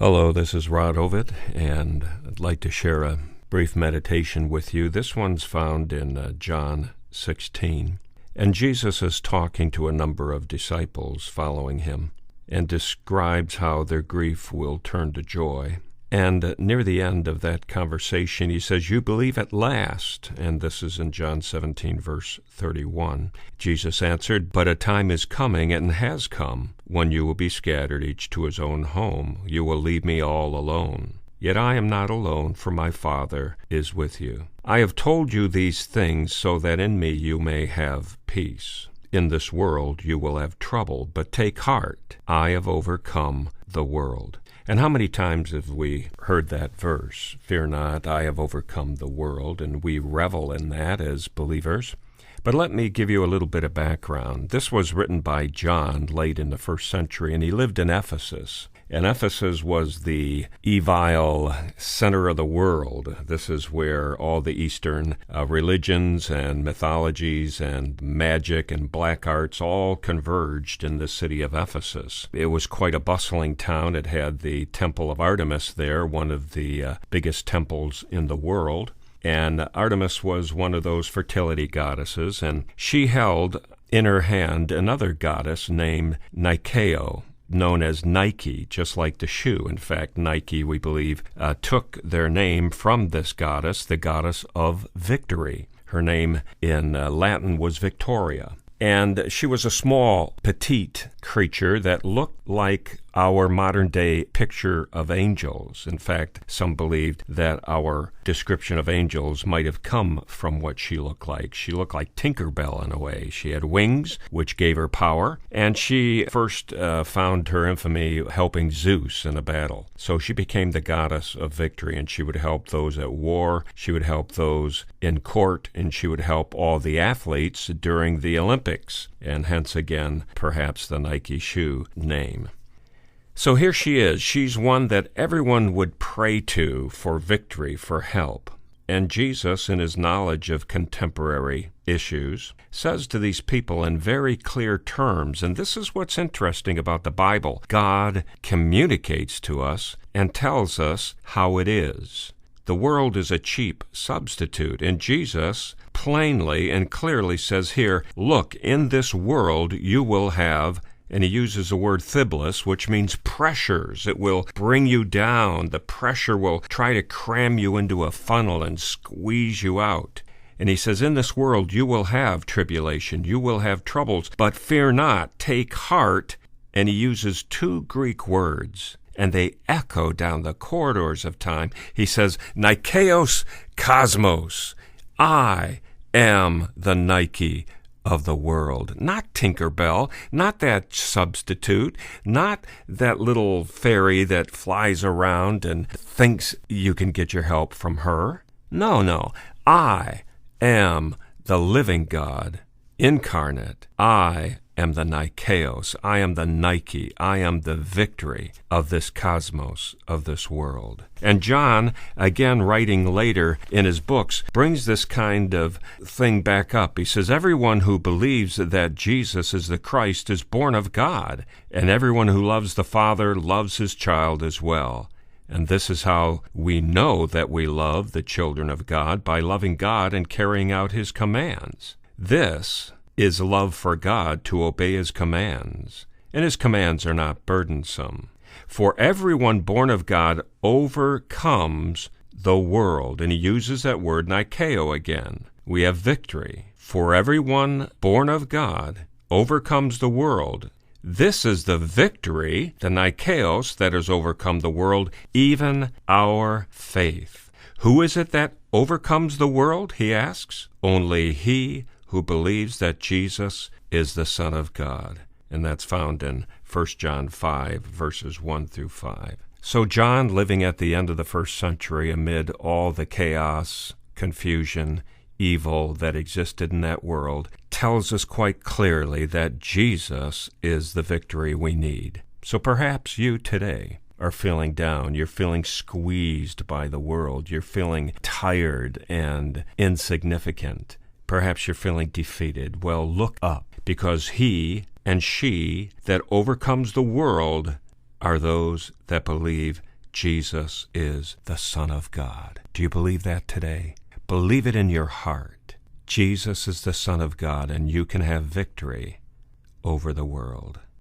Hello, this is Rod Ovitt, and I'd like to share a brief meditation with you. This one's found in John 16. And Jesus is talking to a number of disciples following him and describes how their grief will turn to joy. And near the end of that conversation, he says, "You believe at last." And this is in John 17, verse 31. Jesus answered, "But a time is coming, and has come, when you will be scattered, each to his own home. You will leave me all alone. Yet I am not alone, for my Father is with you. I have told you these things so that in me you may have peace. In this world you will have trouble, but take heart. I have overcome the world." And how many times have we heard that verse? Fear not, I have overcome the world, and we revel in that as believers. But let me give you a little bit of background. This was written by John late in the first century, and he lived in Ephesus. And Ephesus was the evil center of the world. This is where all the Eastern religions and mythologies and magic and black arts all converged in the city of Ephesus. It was quite a bustling town. It had the Temple of Artemis there, one of the biggest temples in the world. And Artemis was one of those fertility goddesses, and she held in her hand another goddess named Nikeo, known as Nike, just like the shoe. In fact, Nike, we believe, took their name from this goddess, the goddess of victory. Her name in Latin was Victoria. And she was a small, petite creature that looked like our modern-day picture of angels. In fact, some believed that our description of angels might have come from what she looked like. She looked like Tinkerbell in a way. She had wings, which gave her power, and she first found her infamy helping Zeus in a battle. So she became the goddess of victory, and she would help those at war, she would help those in court, and she would help all the athletes during the Olympics, and hence again, perhaps the Nike shoe name. So here she is. She's one that everyone would pray to for victory, for help. And Jesus, in his knowledge of contemporary issues, says to these people in very clear terms, and this is what's interesting about the Bible, God communicates to us and tells us how it is. The world is a cheap substitute, and Jesus plainly and clearly says here, look, in this world you will have, and he uses the word thiblis, which means pressures. It will bring you down. The pressure will try to cram you into a funnel and squeeze you out. And he says, in this world you will have tribulation, you will have troubles, but fear not, take heart. And he uses two Greek words, and they echo down the corridors of time. He says, Nikeos Cosmos, I am the Nike of the world. Not Tinkerbell, not that substitute, not that little fairy that flies around and thinks you can get your help from her. No, I am the living God incarnate. I am the Nikeos. I am the Nike. I am the victory of this cosmos, of this world. And John, again writing later in his books, brings this kind of thing back up. He says, everyone who believes that Jesus is the Christ is born of God, and everyone who loves the Father loves his child as well. And this is how we know that we love the children of God, by loving God and carrying out his commands. This is love for God, to obey his commands, and his commands are not burdensome. For everyone born of God overcomes the world, and he uses that word Nikeo again. We have victory. For everyone born of God overcomes the world. This is the victory, the Nikeos, that has overcome the world, even our faith. Who is it that overcomes the world, he asks? Only he who believes that Jesus is the Son of God. And that's found in 1 John 5, verses 1 through 5. So John, living at the end of the first century amid all the chaos, confusion, evil that existed in that world, tells us quite clearly that Jesus is the victory we need. So perhaps you today are feeling down, you're feeling squeezed by the world, you're feeling tired and insignificant. Perhaps you're feeling defeated. Well, look up, because he and she that overcomes the world are those that believe Jesus is the Son of God. Do you believe that today? Believe it in your heart. Jesus is the Son of God, and you can have victory over the world.